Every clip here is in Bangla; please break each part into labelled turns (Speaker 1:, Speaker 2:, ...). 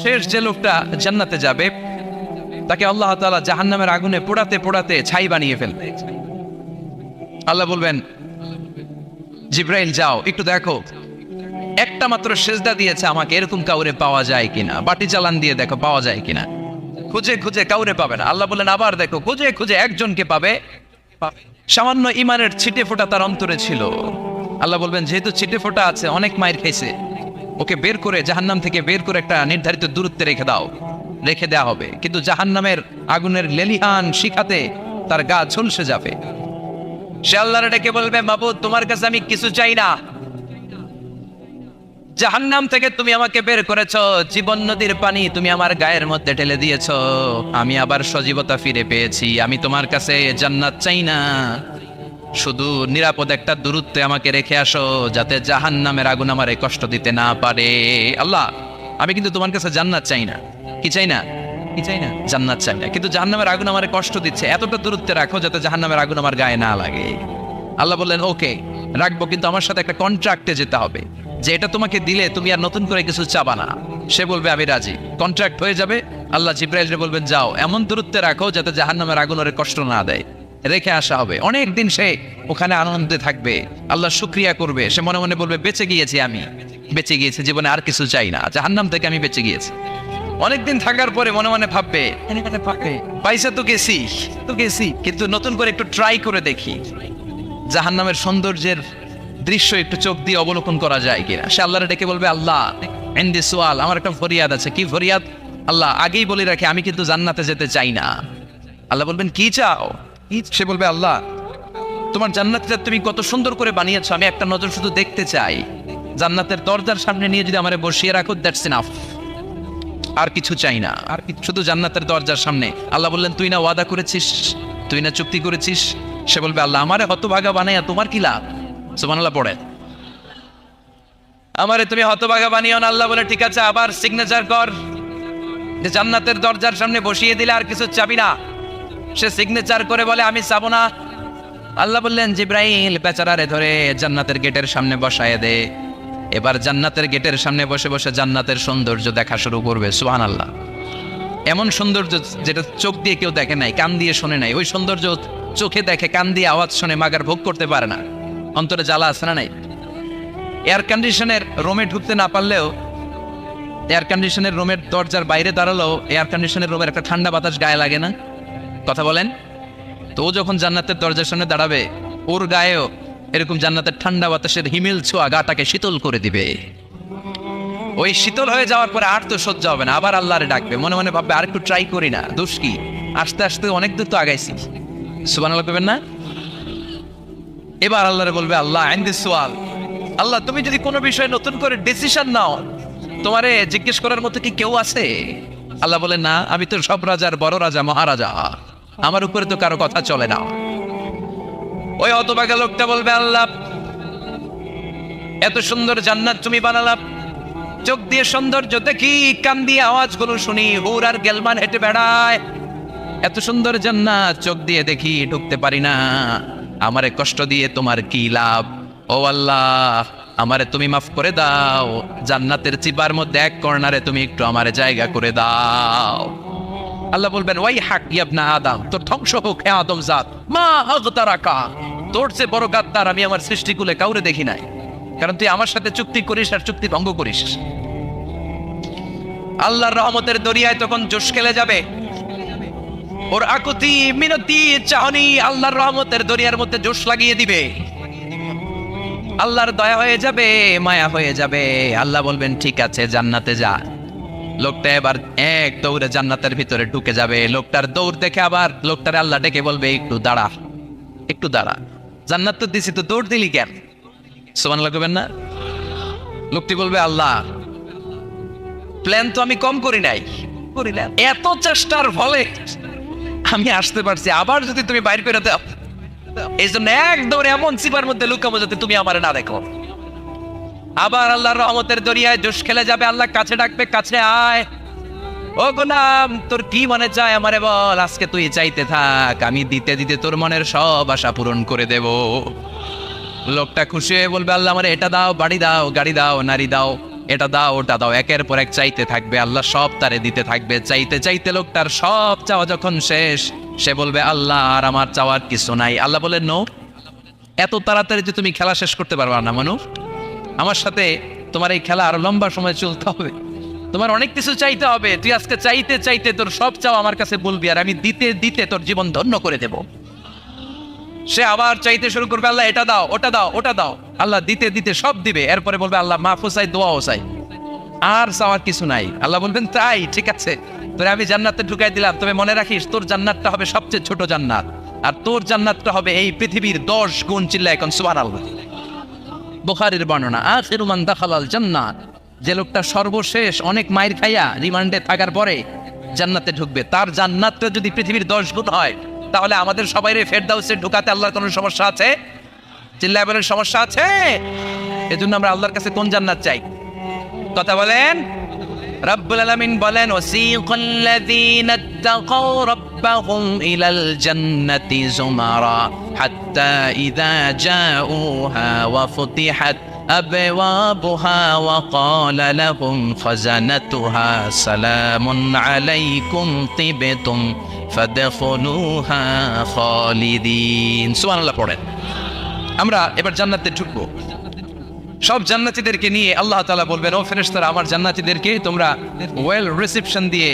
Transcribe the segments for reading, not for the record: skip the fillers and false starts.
Speaker 1: সর্বশেষ যে লোকটা জান্নাতে যাবে তাকে আল্লাহ তাআলা জাহান্নামের আগুনে পোড়াতে পোড়াতে ছাই বানিয়ে ফেলবে। আল্লাহ বলবেন, জিব্রাইল যাও একটু দেখো, একটা মাত্র সেজদা দিয়েছে আমাকে, এরকম কাউরে পাওয়া যায় কিনা, বাটি চালান দিয়ে দেখো পাওয়া যায় কিনা। খুঁজে খুঁজে কাউরে পাবে না। আল্লাহ বললেন আবার দেখো, খুঁজে খুঁজে একজনকে পাবে, সামান্য ইমানের ছিটে ফোঁটা তার অন্তরে ছিল। আল্লাহ বলবেন যেহেতু ছিটে ফোঁটা আছে, অনেক মায়ের খাইছে, ওকে বের করে জাহান্নাম থেকে বের করে একটা নির্ধারিত দূরত্বে রেখে দাও, রেখে দেওয়া হবে। কিন্তু জাহান্নামের আগুনের লেলিহান শিখাতে তার গা ঝলসে যাবে। সে আল্লাহর ডেকে বলবে, মাবুদ তোমার কাছে আমি কিছু চাই না, জাহান্নাম থেকে তুমি আমাকে বের করেছো, জীবন নদীর পানি তুমি আমার গায়ের মধ্যে ঢেলে দিয়েছো, আমি আবার সজীবতা ফিরে পেয়েছি, আমি তোমার কাছে জান্নাত চাই না, শুধু নিরাপদ একটা দূরত্বে আমাকে রেখে আসো যাতে জাহান্নামের আগুন আমারে কষ্ট দিতে না পারে। আল্লাহ আমি কিন্তু তোমার কাছে জান্নাত চাই না, কি চাই না, কি চাই না, জান্নাত চাই না, কিন্তু জাহান্নামের আগুন আমারে কষ্ট দিচ্ছে, এতটা দূরত্বে রাখো যাতে জাহান্নামের আগুন আমার গায়ে না লাগে। আল্লাহ বললেন ওকে রাখবো, কিন্তু আমার সাথে একটা কন্ট্রাক্টে যেতে হবে, যে এটা তোমাকে দিলে তুমি আর নতুন করে কিছু চাবা না। সে বলবে আমি রাজি, কন্ট্রাক্ট হয়ে যাবে। আল্লাহ জিব্রাইলকে বলবেন যাও এমন দূরত্বে রাখো যাতে জাহান্নামের আগুন ওরে কষ্ট না দেয়, রেখে আসা হবে। অনেক দিন সে ওখানে আনন্দে থাকবে, আল্লাহ শুকরিয়া করবে, সে মনে মনে বলবে বেঁচে গিয়েছি, আমি বেঁচে গিয়েছি, জীবনে আর কিছু চাই না, জাহান্নাম থেকে আমি বেঁচে গিয়েছি। অনেকদিন থাকার পরে মনে মনে ভাববে পয়সা তো গেছি, কিন্তু নতুন করে একটু ট্রাই করে দেখি, জাহান্নামের সৌন্দর্যের দৃশ্য একটু চোখ দিয়ে অবলোকন করা যায় কিনা। সে আল্লাহরে ডেকে বলবে, আল্লাহ ইনদি সুআল, আমার একটা ফরিয়াদ আছে। কি ফরিয়াদ? আল্লাহ আগেই বলে রাখি আমি কিন্তু জান্নাতে যেতে চাই না। আল্লাহ বলবেন কি চাও? সে বলবে, আল্লাহ তোমার জান্নাতটা তুমি কত সুন্দর করে বানিয়েছো, আমি একটা নজর শুধু দেখতে চাই, জান্নাতের দরজার সামনে নিয়ে যদি আমারে বসিয়ে রাখো, দ্যাটস ইনাফ, আর কিছু চাই না, আর শুধু জান্নাতের দরজার সামনে। আল্লাহ বললেন তুই না ওয়াদা করেছিস, তুই না চুক্তি করেছিস। সে বলবে, আল্লাহ আমারে হতভাগা বানাইয়া তোমার কি লাভ? সুবহানাল্লাহ পড়ে, আমারে তুমি হতভাগা বানিও না। আল্লাহ বলে ঠিক আছে, আবার সিগনেচার কর যে জান্নাতের দরজার সামনে বসিয়ে দিলে আর কিছু চাবি না। সে সিগনেচার করে বলে আমি চাবো না। আল্লাহ বললেন জিব্রাইল বেচারারে ধরে জান্নাতের গেটের সামনে বসায় দে, এবার জান্নাতের গেটের সামনে বসে বসে জান্নাতের সৌন্দর্য দেখা শুরু করবে। সুবহানাল্লাহ, এমন সৌন্দর্য যেটা চোখ দিয়ে কেউ দেখে নাই, কান দিয়ে শোনে নাই, ওই সৌন্দর্য চোখে দেখে, কান দিয়ে আওয়াজ শুনে মাগার ভোগ করতে পারে না, অন্তরে জ্বালা আছে না নাই? এয়ার কন্ডিশনের রুমে ঢুকতে না পারলেও, এয়ার কন্ডিশনের রুমের দরজার বাইরে দাঁড়ালেও এয়ার কন্ডিশনের রুমের একটা ঠান্ডা বাতাস গায়ে লাগে না? কথা বলেন তো। ও যখন জান্নাতের দরজার সামনে দাঁড়াবে, ওর গায়েও এরকম জান্নাতের ঠান্ডা বাতাসের হিমেল ছোঁয়া গাটাকে শীতল করে দিবে। ওই শীতল হয়ে যাওয়ার পরে আর তো সহ্য হবে না, আবার আল্লাহরে ডাকবে, মনে মনে ভাববে আর একটু ট্রাই করি না, দোষ কি, আস্তে আস্তে অনেক দূর তো আগাইছি। সুবহানাল্লাহ করবেন না? এবার আল্লাহরে বলবে, আল্লাহ ইনদি সুআল, আল্লাহ তুমি যদি কোনো বিষয়ে নতুন করে ডিসিশন নাও, তোমারে জিজ্ঞেস করার মতো কি কেউ আছে? আল্লাহ বলে না, আমি তো সব রাজার বড় রাজা, মহারাজা, আমার উপরে তো কারো কথা চলে না। ওই হতভাগা লোকটা বলবে, আল্লাহ এত সুন্দর জান্নাত তুমি বানালাম, চোখ দিয়ে সৌন্দর্য দেখি, কান দিয়ে আওয়াজগুলো শুনি, হুর আর গেলমান হেঁটে বেড়ায়, এত সুন্দর জান্নাত চোখ দিয়ে দেখি, ঢুকতে পারি না, আমারে কষ্ট দিয়ে তোমার কি লাভ? ও আল্লাহ আমারে তুমি মাফ করে দাও, জান্নাতের চিপার মধ্যে এক কর্নারে তুমি একটু আমারে জায়গা করে দাও। আল্লাহ বলবেন, ওয়াই হাক ইবনা আদম, তোর ধ্বংস হোক হে আদম জাত, মা আগতারাকা, তোর চেয়ে বড় গাদ্দার আমি আমার সৃষ্টিকুলে কাউরে দেখি নাই, কারণ তুই আমার সাথে চুক্তি করিস আর চুক্তি ভঙ্গ করিস। আল্লাহর রহমতের দরিয়ায় তখন জোশ খেলে যাবে, ওর আকুতি মিনতি চাহনি আল্লাহর রহমতের দরিয়ার মধ্যে জোশ লাগিয়ে দিবে, আল্লাহর দয়া হয়ে যাবে, মায়া হয়ে যাবে। আল্লাহ বলবেন ঠিক আছে জান্নাতে যা। লোকটা এবার এক দৌড়ে জান্নাতের ভিতরে ঢুকে যাবে। লোকটার দৌড় দেখে আবার লোকটারে আল্লাহ ডেকে বলবে, একটু দাঁড়া, একটু দাঁড়া, জান্নাত তো দিছি, তো দৌড় দিলি কেন? সুবহানাল্লাহ করবেন না? লোকটি বলবে, আল্লাহ প্ল্যান তো আমি কম করি নাই, এত চেষ্টার ফলে আমি আসতে পারছি, আবার যদি তুমি বাইর করে দাও, এই জন্য এক দৌড়ে এমন চিপার মধ্যে লুকাবো যাতে তুমি আমারে না দেখো। আবার আল্লাহর রহমতের দরিয়ায় জোশ খেলে যাবে, আল্লাহ কাছে ডাকবে, কাছে আয়, ও গোলাম তোর কি মনে চায় আমারে বল, আজকে তুই চাইতে থাক, আমি দিতে দিতে তোর মনের সব আশা পূরণ করে দেব। লোকটা খুশি হয়ে বলবে, আল্লাহ আমারে এটা দাও, বাড়ি দাও, গাড়ি দাও, নারী দাও, এটা দাও ওটা দাও, একের পর এক চাইতে থাকবে, আল্লাহ সব তারে দিতে থাকবে। চাইতে চাইতে লোকটার সব চাওয়া যখন শেষ, সে বলবে আল্লাহ আর আমার চাওয়ার কিছু নাই। আল্লাহ বলেন নো, এত তাড়াতাড়ি যে তুমি খেলা শেষ করতে পারবা না মানুষ, আমার সাথে তোমার এই খেলা আরো লম্বা সময় চলতে হবে, তোমার অনেক কিছু চাইতে হবে। তুই আজকে চাইতে চাইতে তোর সব চাও আমার কাছে বলবি, আর আমি দিতে দিতে তোর জীবন ধন্য করে দেব। সে আবার চাইতে শুরু করবে, আল্লাহ এটা দাও ওটা দাও ওটা দাও, আল্লাহ দিতে দিতে সব দিবে। এরপরে বলবে আল্লাহ মাফও চাই দোয়াও চাই, আর চাওয়ার কিছু নাই। আল্লাহ বলবেন তাই ঠিক আছে, তোরে আমি জান্নাতে ঢুকাই দিলাম, তবে মনে রাখিস তোর জান্নাতটা হবে সবচেয়ে ছোট জান্নাত, আর তোর জান্নাতটা হবে এই পৃথিবীর 10 গুণ। চিল্লা এখন সুবহানাল্লাহ। বুখারীর বর্ণনা, আখিরু মান দাখালাল জান্নাত, যে লোকটা সর্বশেষ অনেক মাইর খাইয়া রিমান্ডে থাকার পরে জান্নাতে ঢুকবে, তার জান্নাতটা যদি পৃথিবীর 10 গুণ হয়, তাহলে আমাদের সবাইরে ফেরদাউসে ঢুকাতে আল্লাহর কোনো সমস্যা আছে? চিল্লায় বলেন সমস্যা আছে? এজন্য আমরা আল্লাহর কাছে কোন জান্নাত চাই? কথা বলেন। রব্বুল আলামিন বলেন, ওয়াসিকাল্লাযীনা ইত্তাকাউ রাব্বাহুম ইলাল জান্নাতি যুমারা হাত্তা ইযা জাউহা ওয়া ফুতিহাত আবওয়াবুহা ওয়া ক্বালা লাহুম খাযানাতুহা সালামুন আলাইকুম তিবতুম ফাদখুলুহা খালিদিন। সুবহানাল্লাহ পড়েন। আমরা এবার জান্নাতে ঢুকবো, সব জান্নাতীদেরকে নিয়ে আল্লাহ তাআলা বলবেন, ও ফেরেশতারা আমার জান্নাতীদেরকে তোমরা ওয়েল রিসেপশন দিয়ে,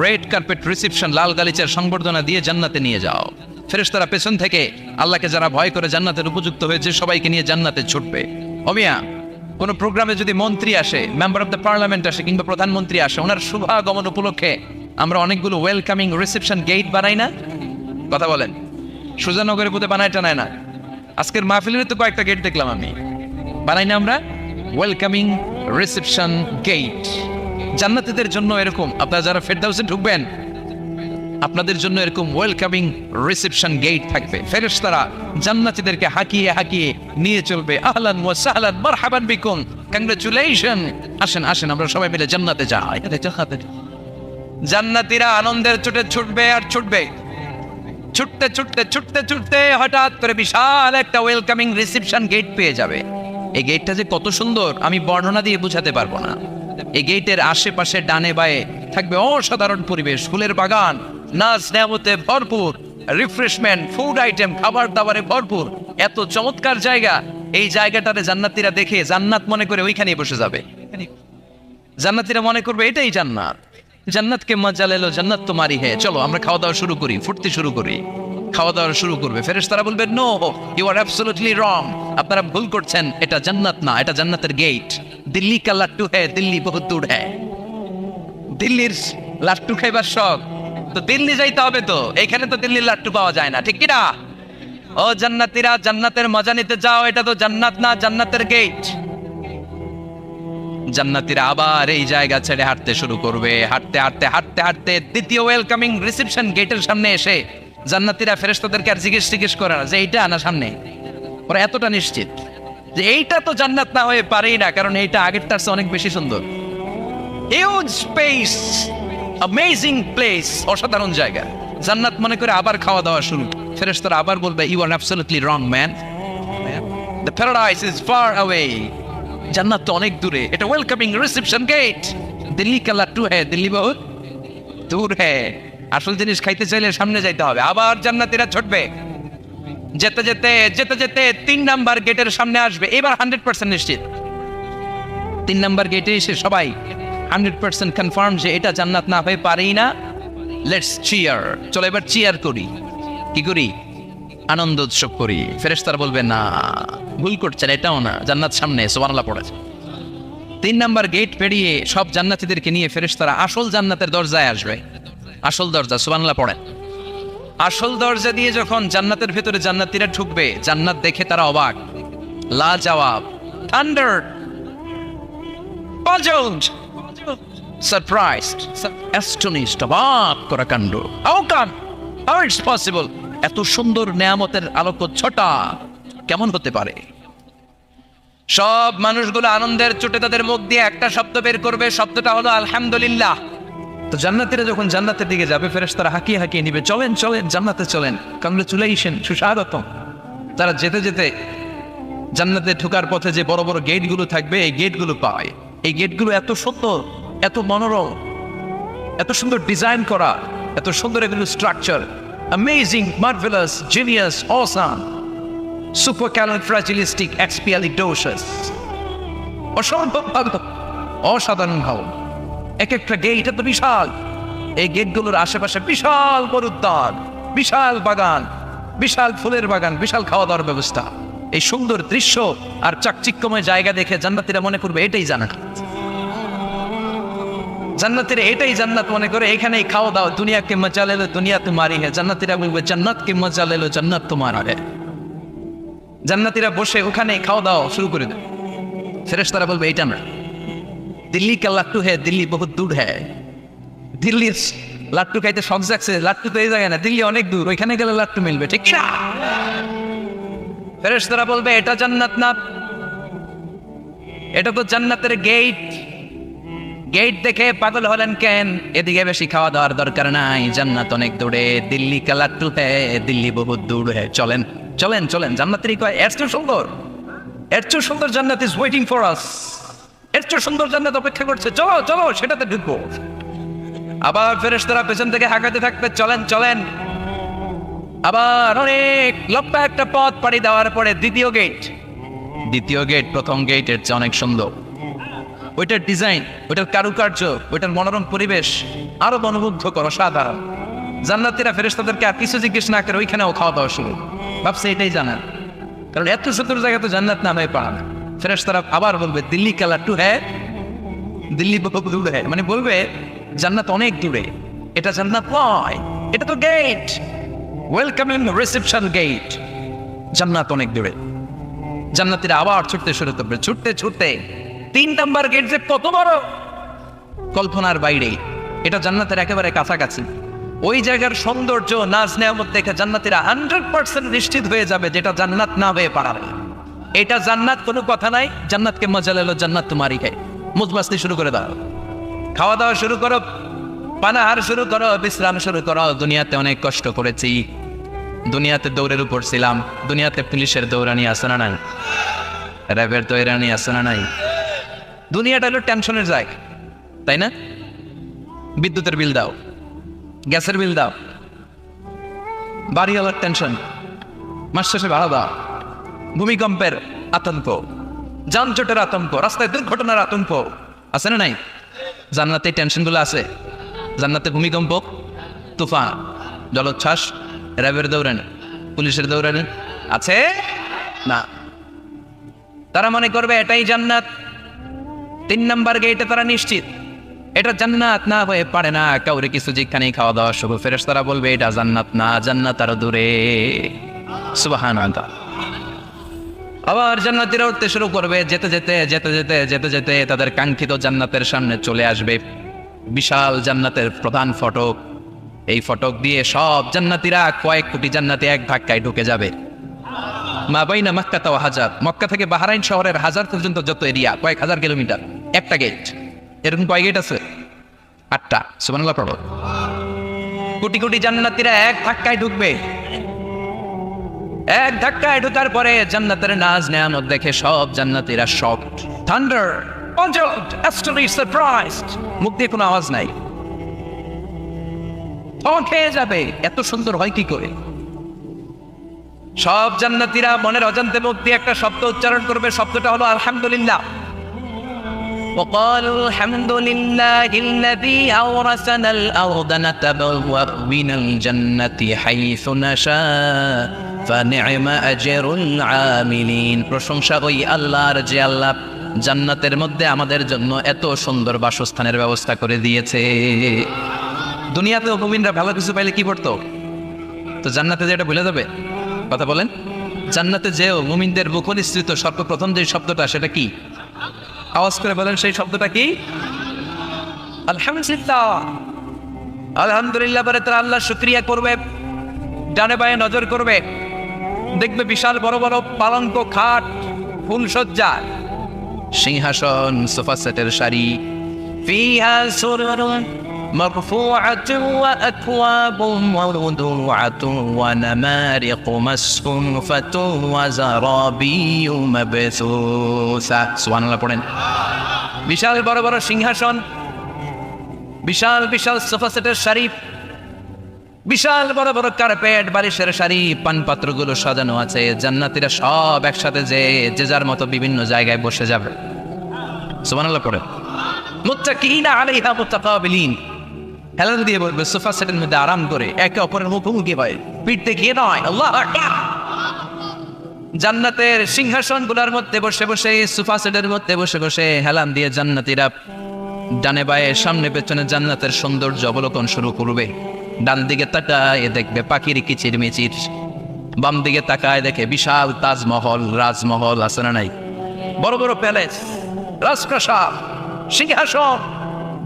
Speaker 1: রেড কার্পেট রিসেপশন, লাল গালিচার সংবর্ধনা দিয়ে জান্নাতে নিয়ে যাও। ফেরেশতারা পেছন থেকে আল্লাহকে যারা ভয় করে জান্নাতের উপযুক্ত হয়েছে সবাইকে নিয়ে জান্নাতে ছুটবে। অমিয়া, কোনো প্রোগ্রামে যদি মন্ত্রী আসে, মেম্বার অফ দ্য পার্লামেন্ট আসে, কিংবা প্রধানমন্ত্রী আসে, ওনার শুভাগমন উপলক্ষে আমরা অনেকগুলো ওয়েলকামিং রিসেপশন গেট বানাই না? কথা বলেন। সুজানগরের বুধে বানায় টানায় না? আজকের মাহফিলের তো কয়েকটা গেট দেখলাম আমি, বানাই না আমরা? ওয়েলকামিং রিসেপশন গেট জান্নাতীদের জন্য এরকম। আপনারা যারা ফেরদাউসে ঢুকবেন, আপনাদের জন্য এরকম ওয়েলকামিং রিসেপশন গেট থাকবে। ফেরেশতারা জান্নাতীদেরকে হাঁকিয়ে হাঁকিয়ে নিয়ে চলবে, আহলান ওয়া সাহলান মারহাবান বিকুম, কংগ্রাচুলেশন, আসেন আসেন আমরা সবাই মিলে জান্নাতে যাই। জান্নাতীরা আনন্দের চোটে ছুটবে আর ছুটবে, ছুটতে ছুটতে ছুটতে ছুটতে হঠাৎ করে বিশাল একটা ওয়েলকামিং রিসেপশন গেট পেয়ে যাবে। এই গেটটা যে কত সুন্দর আমি বর্ণনা দিয়ে বোঝাতে পারবো না। এই গেটের আশেপাশে ডানে বায়ে থাকবে অসাধারণ পরিবেশ, ফুলের বাগান, নাচ নেয়ামতে ভরপুর, রিফ্রেশমেন্ট, ফুড আইটেম, খাবার দাবারে ভরপুর, এত চমৎকার জায়গা। এই জায়গাটাতে জান্নাতীরা দেখে জান্নাত মনে করে ওইখানেই বসে যাবে। জান্নাতীরা মনে করবে এটাই জান্নাত, জান্নাতকে মজা লেলো, জান্নাত তোমারই হে, চলো আমরা খাওয়া দাওয়া শুরু করি, ফুটতে শুরু করি। খাওয়া দাওয়া শুরু করবে, ফেরেশতারা বলবে no, you are absolutely wrong, আপনারা ভুল করছেন, এটা জান্নাত না, এটা জান্নাতের গেট। দিল্লি কা লাট্টু হ্যায়, দিল্লি বহুত দূর হ্যায়। দিল্লির লাট্টু খাইবার শখ তো দিল্লি যাইতে হবে, তো এখানে তো দিল্লির লাট্টু পাওয়া যায় না, ঠিক কি না? ও জান্নাতীরা, জান্নাতের মজা নিতে যাও, এটা তো জান্নাত না, জান্নাতের গেট। জান্নাতীরা আবার এই জায়গা ছেড়ে হাঁটতে শুরু করবে, হাঁটতে হাঁটতে হাঁটতে হাঁটতে দ্বিতীয় ওয়েলকামিং রিসেপশন গেটের সামনে এসে জান্নাতীরা ফেরেশতাদেরকে আর জিজ্ঞেস করে না যে এইটা আনা সামনে, ওরা এতটা নিশ্চিত যে এইটা তো জান্নাত না হয়ে পারেই না, কারণ এইটা আগেরটার চেয়ে অনেক বেশি সুন্দর। হিউজ স্পেস, অ্যামেজিং প্লেস, অসাধারণ জায়গা। জান্নাত মনে করে আবার খাওয়া দাওয়া শুরু। ফেরেশতারা আবার বলবে you are absolutely wrong man, the paradise is far away, জান্নাত তো অনেক দূরে, এটা ওয়েলকামিং রিসেপশন গেট। দিল্লি কা লাট্টু হ্যায়, দিল্লি বহুত দূর হ্যায়। আসল জিনিস খাইতে চাইলে সামনে যাইতে হবে। আবার জান্নাতীরা ছুটবে, যেতে যেতে যেতে যেতে 3 নাম্বার গেটের সামনে আসবে। এবার 100% নিশ্চিত, 3 নাম্বার গেটে এসে সবাই 100% কনফার্ম যে এটা জান্নাত না হয়ে পারেই না। লেটস চিয়ার, চলো এবার চিয়ার করি। কি করি? আনন্দ উৎসব করি। ফেরেশতারা বলবে না, ভুল করছেন, এটাও না, জান্নাত সামনে। সুবহানাল্লাহ পড়েছে। 3 নাম্বার গেট পেরিয়ে সব জান্নাতীদেরকে নিয়ে ফেরেশতারা আসল জান্নাতের দরজায় আসবে। আসল দরজা, সুবহানাল্লাহ পড়েন। আসল দরজা দিয়ে যখন জান্নাতের ভেতরে জান্নাতীরা ঢুকবে, জান্নাত দেখে তারা অবাক, লাজবাব, থান্ডার, পাজলড, সারপ্রাইজড, অ্যাস্টনিশড, অবাক করা কাণ্ড। How come, how it's possible, এত সুন্দর নেয়ামতের আলোকচ্ছটা কেমন হতে পারে? সব মানুষগুলো আনন্দের চোটে তাদের মুখ দিয়ে একটা শব্দ বের করবে, শব্দটা হলো আলহামদুলিল্লাহ। তো জান্নাতীরা যখন জান্নাতের দিকে যাবে, ফেরেশতারা হাঁকিয়ে হাঁকিয়ে নিবে, চলেন চলেন জান্নাতে চলেন, কংগ্রেচুলেশন, সুস্বাগতম। তারা যেতে যেতে জান্নাতে ঢোকার পথে যে বড় বড় গেটগুলো থাকবে, এই গেটগুলো পায়। এই গেটগুলো এত সুন্দর, এত মনোরম, এত সুন্দর ডিজাইন করা, এত সুন্দর এগুলো structure, amazing, marvellous, genius, awesome, supercalifragilisticexpialidocious, অসম্ভব ভালো, অসাধারণ ভালো। এক একটা গেট এত বিশাল। এই গেটগুলোর আশেপাশে বিশাল বড় উদ্যান, বিশাল বাগান, বিশাল ফুলের বাগান, বিশাল খাওয়া দাওয়ার ব্যবস্থা। এই সুন্দর দৃশ্য আর চাকচিক্যময় জায়গা দেখে জান্নাতীরা মনে করবে এটাই জান্নাত। জান্নাতীরা এটাই জান্নাত মনে করে, এখানেই খাওয়া দাওয়া। দুনিয়া কে মজা লে লো দুনিয়া তোমারি হ্যায়। জান্নাতীরা বলবে জান্নাত কে মজা লে লো জান্নাত তোমারা হ্যায়। জান্নাতীরা বসে ওখানেই খাওয়া দাওয়া শুরু করে দেয়। ফেরেশতারা বলবে এইটা না, দিল্লি কা লাট্টু হ্যায়, দিল্লি বহুত দূর হ্যায়। দিল্লির লাট্টু খাইতে শখ জাগছে, লাট্টু তো এই জায়গায় না, দিল্লি অনেক দূর, ওইখানে গেলে লাট্টু মিলবে, ঠিক না? ফেরেশতারা বলবে এটা জান্নাত না, এটা তো জান্নাতের গেট। গেট দেখে পাগল হলেন কেন? এদিকে বেশি খাওয়া দাওয়ার দরকার নাই, জান্নাত অনেক দূরে। দিল্লি কা লাট্টু হ্যায়, দিল্লি বহুত দূর হ্যায়। চলেন চলেন চলেন। জান্নাতেরই কয় এর চেয়ে সুন্দর, এর চেয়ে সুন্দর জান্নাত ইজ ওয়েটিং ফর আস। এর চেয়ে সুন্দর জান্নাত অপেক্ষা করছে, চলো চলো সেটাতে ঢুকবো। আবার ফেরেশতারা পেছন থেকে হাঁকাতে থাকবে, চলেন চলেন। আবার অনেক লম্বা একটা পথ পাড়ি দেওয়ার পরে দ্বিতীয় গেট। দ্বিতীয় গেট প্রথম গেটের চেয়ে অনেক সুন্দর। ওইটার ডিজাইন, ওইটার কারুকার্য, ওইটার মনোরম পরিবেশ আরো মনোমুগ্ধ করো, সাধারণ। জান্নাতীরা ফেরেশতাদেরকে আর কিছু জিজ্ঞেস না করে ওইখানেও খাওয়া দাওয়া শুরু। ভাবছে এটাই জানান, কারণ এত সুন্দর জায়গা তো জান্নাত নামে পাড়া না। ফেরেশতারা আবার বলবে দিল্লি কা লাট্টু হ্যায়, দিল্লি বহুত দূর হ্যায়। মানে বলবে জান্নাত অনেক দূরে, এটা জান্নাত নয়, এটা তো গেট, ওয়েলকামিং রিসেপশন গেট। জান্নাত অনেক দূরে। জান্নাতীরা আবার ছুটতে শুরু করবে, ছুটতে ছুটতে 3 নাম্বার গেট যে কত বড়, কল্পনার বাইরে। এটা জান্নাতের একেবারে কাছাকাছি। ওই জায়গার সৌন্দর্য, নাজ নেয়ামত দেখে জান্নাতীরা 100% নিশ্চিত হয়ে যাবে যেটা জান্নাত না হয়ে পারে। এটা জান্নাত, কোনো কথা নাই। জান্নাতকে মজা লেলো জান্নাত তোমারই খায়। মুজমাস্তি শুরু করে দাও, খাওয়া দাওয়া শুরু করো, পানাহার শুরু করো, বিশ্রাম শুরু করো। দুনিয়াতে অনেক কষ্ট করেছি, দুনিয়াতে দৌড়ের উপর ছিলাম, দুনিয়াতে পুলিশের দৌড়ানি আছে না নাই, র্যাবের দৌড়ানি আছে না নাই। দুনিয়াটা হলো টেনশনের জায়গা, তাই না? বিদ্যুতের বিল দাও, গ্যাসের বিল দাও, বাড়িওয়ালার টেনশন, মাস শেষে ভাড়া দাও, ভূমিকম্পের আতঙ্ক, যানজটের আতঙ্ক, রাস্তায় দুর্ঘটনার আতঙ্ক আছে না নাই? জান্নাতে টেনশনগুলো আছে। জান্নাতে ভূমিকম্প, তুফান, জলোচ্ছ্বাস, র্যাবের দৌড়ানি, পুলিশের দৌড়ানি আছে না। তারা মনে করবে এটাই জান্নাত। 3 নাম্বার গেটে তারা নিশ্চিত এটা জান্নাত না হয়ে পারে না। কাউরে কিছু যেখানেই খাওয়া দাওয়া শুরু, ফেরেশতারা বলবে এটা জান্নাত না, জান্নাত আরো দূরে। সুবহানাল্লাহ। আবার জান্নাতীরা উঠতে শুরু করবে, যেতে যেতে যেতে যেতে যেতে যেতে তাদের কাঙ্ক্ষিত জান্নাতের সামনে চলে আসবে। বিশাল জান্নাতের প্রধান ফটক। এই ফটক দিয়ে সব জান্নাতীরা, কয়েক কোটি জান্নাতি এক ধাক্কায় ঢুকে যাবে। মা বাইনা মক্কা ওয়া হাজার, মক্কা থেকে বাহরাইন শহরের হাজার পর্যন্ত যত এরিয়া, কয়েক হাজার কিলোমিটার, একটা গেট। এরকম কয় গেট আছে? 8টা। সুবহানাল্লাহ পড়ো। কোটি কোটি জান্নাতীরা এক ধাক্কায় ঢুকবে। এক ধাক্কায় ঢোকার পরে জান্নাতের নাজ নেয়ামত দেখে সব জান্নাতীরা shocked, thunder, puzzled, astonished, surprised। মুখ দিয়ে কোনো আওয়াজ নাই, খেয়ে যাবে। এত সুন্দর হয় কি করে? সব জান্নাতীরা মনের অজান্তে মুখ দিয়ে একটা শব্দ উচ্চারণ করবে। শব্দটা হলো আলহামদুলিল্লাহ। وقالوا الحمد لله الذي أورثنا الأرض نتبوأ من الجنة حيث نشاء فنعم أجر العاملين। প্রশংসা ওই আল্লাহর যে আল্লাহ জান্নাতের মধ্যে আমাদের জন্য এত সুন্দর বাসস্থানের ব্যবস্থা করে দিয়েছে। দুনিয়াতেও মুমিনরা ভালো কিছু পাইলে কি করতো? তো জান্নাতে যে এটা ভুলে যাবে? কথা বলেন। জান্নাতে যেও মুমিনদের মুখনিসৃত সর্বপ্রথম যে শব্দটা, সেটা কি? আওয়াজ করে বলেন, সেই শব্দটা কি? আলহামদুলিল্লাহ। আলহামদুলিল্লাহ বলে তারা আল্লাহ শুকরিয়া করবে, ডানে বায়ে নজর করবে, দেখবে বিশাল বড় বড় পালঙ্ক, খাট, ফুলসজ্জা, সিংহাসন, সোফা সেটের সারি, ফিহা সুরুরুন মারফুআতুন ওয়া আকওয়াবুন মাওদুআতুন ওয়া নামারিকু মাসফুফাতুন ওয়া যারাবিয়্যু মাবসুসা। সুবহানাল্লাহ পড়েন। বিশাল বড় বড় সিংহাসন, বিশাল বিশাল সোফা সেটের শাড়ি, বিশাল বড় বড় কার্পেট, বালিশের শাড়ি, পানপাত্রগুলো সাজানো আছে। জান্নাতীরা সব একসাথে যে যার মতো বিভিন্ন জায়গায় বসে যাবে। সুবহানাল্লাহ পড়ে। মুত্তাকিনা আলাইহা মুতাকাবিলিন, হেলান দিয়ে বলবে সোফা সেটের মধ্যে আরাম করে একে অপরের মুখোমুখি হয়, পিঠ দেখিয়ে নয়। আল্লাহু আকবার। জান্নাতের সিংহাসনগুলোর মধ্যে বসে বসে, সোফা সেটের মধ্যে বসে বসে হেলান দিয়ে জান্নাতীরা ডানে বায়ে সামনে পেছনে জান্নাতের সৌন্দর্য অবলোকন শুরু করবে। ডান দিকে তাকায় দেখবে পাখির কিচির মিচির, বাম দিকে তাকায় দেখে বিশাল তাজমহল, রাজমহল আছে না নাই, বড় বড় প্যালেস, রাজপ্রাসাদ, সিংহাসন,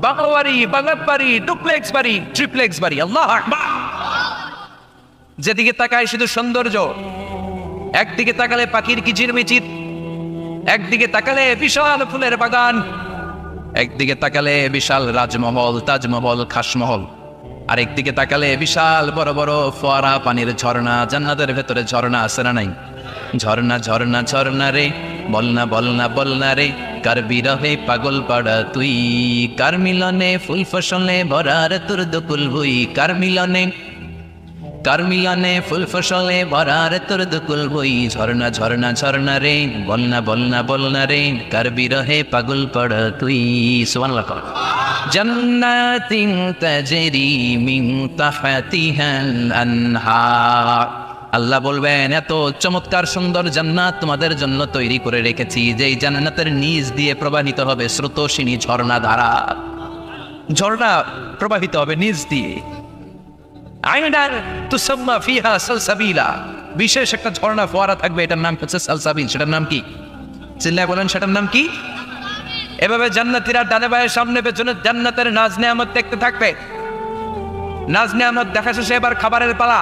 Speaker 1: বাংলা বাড়ি, বাংলা বাড়ি, ডুপ্লেক্স বাড়ি, ট্রিপ্লেক্স বাড়ি। আল্লাহু আকবার। যেদিকে তাকায় শুধু সৌন্দর্য, একদিকে তাকালে পাখির কিচির মিচির, একদিকে তাকালে বিশাল ফুলের বাগান, একদিকে তাকালে বিশাল রাজমহল, তাজমহল, খাসমহল, আর একদিকে তাকালে বিশাল বড় বড় ফোয়ারা, পানির ঝর্ণা। জান্নাতের ভেতরে ঝর্ণা আছে না নাই? ঝর্ণা ঝর্ণা ঝর্ণা রে, বলনা বলনা বলনা রে, কার বিরহে পাগল পাড়া তুই, কার মিলনে ফুল ফসলে ভরার তোর দুকুল ভুই, কার মিলনে ফুল ফসলে ভরার তোর দুকুল ভুই। ঝর্ণা ঝর্ণা ঝর্ণা রে, বলনা বলনা বলনা রে, কার বিরহে পাগল পাড়া তুই। সুবহানাল্লাহ। জান্নাতিন তাজরি মিন তাহতিহাল আনহার, আল্লাহ বলবেন এত চমৎকার সুন্দর জান্নাত তোমাদের জন্য তৈরি করে রেখেছি, যেই জান্নাতের নিচ দিয়ে প্রবাহিত হবে স্রোতস্বিনী ঝর্ণা ধারা। ঝর্ণা প্রবাহিত হবে নিচ দিয়ে। আইনার তুসাম্মা ফিহা সালসাবিলা, বিশেষ একটা ঝর্ণা ফোয়ারা থাকবে, এটার নাম হচ্ছে সালসাবিল। সেটার নাম কি? চিল্লায় বলেন, সেটার নাম কি? এভাবে জান্নাতীরা ডানে বায়ে সামনে পেছনে জান্নাতের নাজ নেয়ামত দেখতে থাকবে। নাজ নেয়ামত দেখা শেষে এবার খাবারের পালা।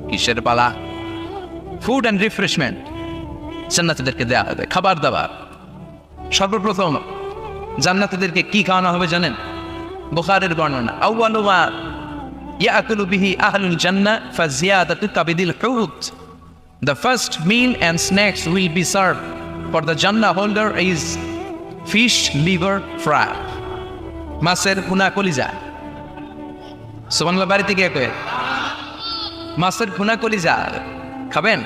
Speaker 1: কিসের পালা? ফুড অ্যান্ড রিফ্রেশমেন্ট জান্নাতীদেরকে দেওয়া হবে, খাবার দাবার। সর্বপ্রথম জান্নাতীদেরকে কি খাওয়ানো হবে জানেন? বুখারীর বর্ণনা, আউয়ালু মা ইয়াকুলু বিহি আহলুল জান্নাহ ফাজিয়াদাতু কাবিদিল হুত, the first meal and snacks will be served for the Jannah holder is fish liver fry, মাছের ভুনা কলিজা। সুবহানাল্লাহ। বাড়িতে গিয়ে কয়ে মাছের ভুনা কলিজা খাবেন?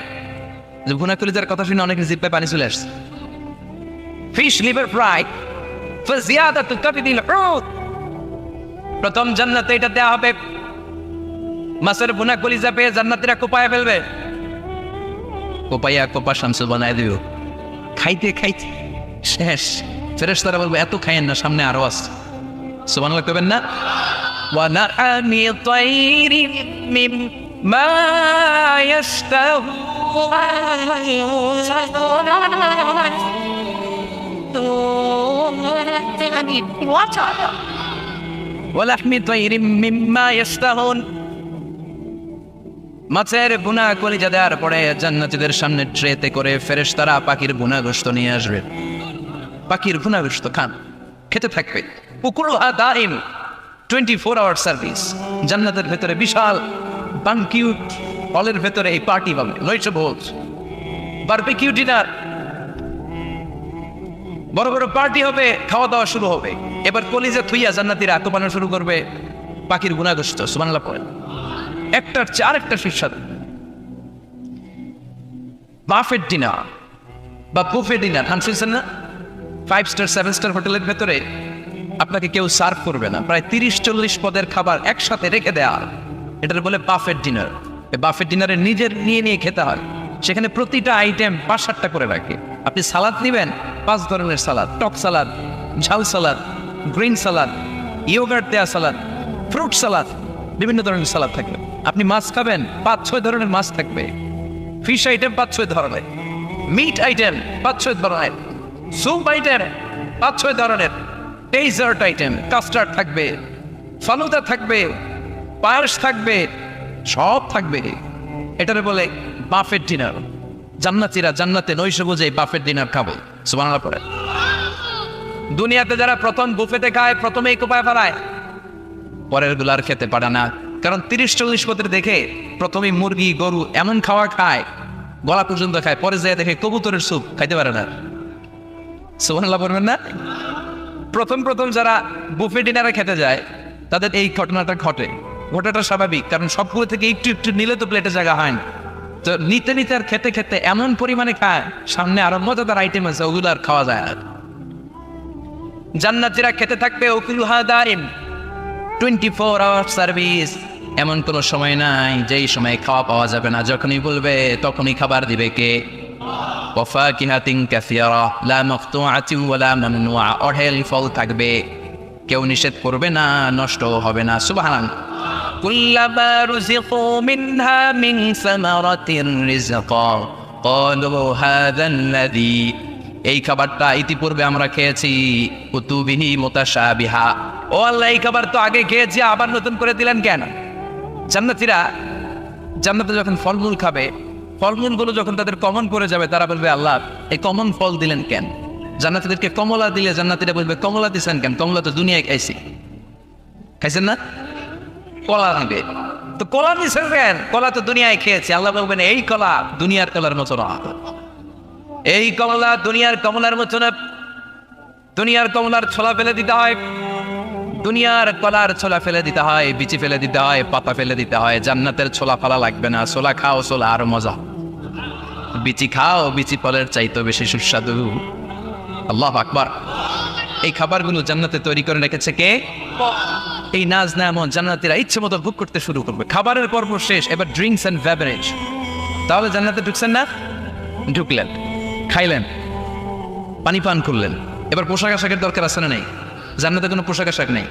Speaker 1: যে ভুনা কলিজার কথা শুনে অনেকের জিহ্বায় পানি চলে আসছে। ফিশ লিভার ফ্রাই ফাজিয়াদাতু কাবিদিল হুত, প্রথম জান্নাতে এটা দেয়া হবে। মাছের ভুনা কলিজা পেয়ে জান্নাতীরা কোপায় ফেলবে, কোপাইয়া কোপা শামসুল বানায় দিও। খাইতে খাইতে শেষ। ফেরেশতারা বলবে এত খাইয়েন না, সামনে আরো আছে। সুবহানাল্লাহ কইবেন না? ওয়া নাআমি তাইরিন মিম্মা ইয়াশতাহু, ওয়া লাহমি তাইরিন মিম্মা ইয়াশতাহুন, মাছের ভুনা কলিজা দেওয়ার পরে জান্নাতীদের সামনে ট্রেতে করে ফেরেশতারা পাখির ভুনা গোশত নিয়ে আসবে। পাখির ভুনা গোশত খান, খেতে থাকবে। উকুলুহা দাইম, 24 আওয়ার সার্ভিস। জান্নাতের ভেতরে বিশাল বানকিউট হলের ভেতরে এই পার্টি হবে, নৈশ ভোজ, বারবিকিউ ডিনার, বড় বড় পার্টি হবে, খাওয়া দাওয়া শুরু হবে। এবার কলিজা থুইয়া জান্নাতীরা কোপানো শুরু করবে পাখির ভুনা গোশত। সুবহানাল্লাহ পড়েন। একটার চেয়ে আরেকটা সুস্বাদু। বাফেট ডিনার বা বুফে ডিনার নাম শুনছেন না? 5 স্টার 7 স্টার হোটেলের ভেতরে আপনাকে কেউ সার্ভ করবে না, প্রায় 30-40 পদের খাবার একসাথে রেখে দেয়া, এটার বলে বাফেট ডিনার। এই বাফেট ডিনারে নিজের নিয়ে খেতে হয়। সেখানে প্রতিটা আইটেম 5-7টা করে রাখে। আপনি সালাদ নেবেন, 5 ধরনের সালাদ, টক সালাদ, ঝাল সালাদ, গ্রিন সালাদ, ইয়োগার্ট দেয়া সালাদ, ফ্রুট সালাদ, বিভিন্ন ধরনের সালাদ থাকবে। আপনি মাছ খাবেন, 5-6 ধরনের মাছ থাকবে। ফিশ আইটেম 5-6 ধরনের, মিট আইটেম 5-6 ধরনের, স্যুপ আইটেম 5-6 ধরনের, ডেজার্ট আইটেম, কাস্টার্ড থাকবে, ফালুদা থাকবে, পায়েস থাকবে, সব থাকবে। এটারে বলে বাফেট ডিনার। জান্নাতীরা জান্নাতে নৈশ ভোজে বাফেট ডিনার খাবে। সুবহানাল্লাহ পড়ে। দুনিয়াতে যারা প্রথম বুফেতে খায় প্রথমেই কোপায় ফেলায়, পরের গুলার খেতে পারে না। কারণ 30-40 পদের দেখে প্রথমেই মুরগি গরু এমন খাওয়া খায়, গলা পর্যন্ত খায়, পরে যায় দেখে কবুতরের স্যুপ খাইতে পারে না। সুবহানাল্লাহ বলবেন না? প্রথম প্রথম যারা বুফে ডিনারে খেতে যায় তাদের এই ঘটনাটা ঘটাটা স্বাভাবিক, কারণ সবগুলো থেকে একটু একটু নিলে তো প্লেটে জায়গা হয় না। তো নিতে নিতে আর খেতে খেতে এমন পরিমাণে খায়, সামনে আরো মজাদার আইটেম আছে, ওগুলো আর খাওয়া যায় না। জান্নাতীরা খেতে থাকবে উকুলুহা দাইম, 24 আওয়ার সার্ভিস। এমন কোনো সময় নাই যেই সময় খাওয়া পাওয়া যাবে না, যখনই বলবে তখনই খাবার দিবে কে? ওয়াফাকিহাতিন কাসীরা লা মাকতুআতিন ওয়ালা মামনুআ, অঢেল ফল থাকবে, কেউ নিষেধ করবে না, নষ্ট হবে না। সুবহানাল্লাহ। কুল্লামা রুযিকু মিনহা মিন সামারাতির রিজকা ক্বালু হাযাল্লাযী, এই খাবারটা ইতিপূর্বে আমরা খেয়েছি, কুতুবিহি মুতাশাবিহা, ও আল্লাহ এই খাবার তো আগে খেয়েছি, আবার নতুন করে দিলেন কেন? জান্নাতীরা জান্নাতে যখন ফলমূল খাবে, ফলমূলগুলো যখন তাদের কমন পড়ে যাবে, তারা বলবে আল্লাহ এই কমন ফল দিলেন কেন? জান্নাতীদেরকে কমলা দিলে জান্নাতীরা বলবে কমলা দিছেন কেন? কমলা তো দুনিয়ায় খাইছেন না? কলা দিবে, তো কলা দিছেন কেন? কলা তো দুনিয়ায় খেয়েছে। আল্লাহ বলবেন এই কলা দুনিয়ার কলার মতো না, এই কমলা দুনিয়ার কমলার মতো না। দুনিয়ার কমলার ছোলা ফেলে দিতে হয়, দুনিয়ার কলার ছোলা ফেলে দিতে হয়, বিচি ফেলে দিতে হয়, পাতা ফেলে দিতে হয়। জান্নাতের ছোলা ফেলা লাগবে না, ছোলা খাও, ছোলা আরো মজা। বিচি খাও, বিচি ফলের চাইতো বেশি সুস্বাদু। আল্লাহু আকবার। এই খাবারগুলো জান্নাতে তৈরি করে রেখেছে কে? এই নাজ নেয়ামত জান্নাতীরা ইচ্ছে মতো ভোগ করতে শুরু করবে। খাবারের পর্ব শেষ, এবার ড্রিঙ্কস এন্ড বেভারেজ। তাহলে জান্নাতে ঢুকছেন না? ঢুকলেন, খাইলেন, পানি পান করলেন, এবার পোশাক আশাকের দরকার আছে না? নেই। জান্নাতে কোনো পোশাক আশাক নেই।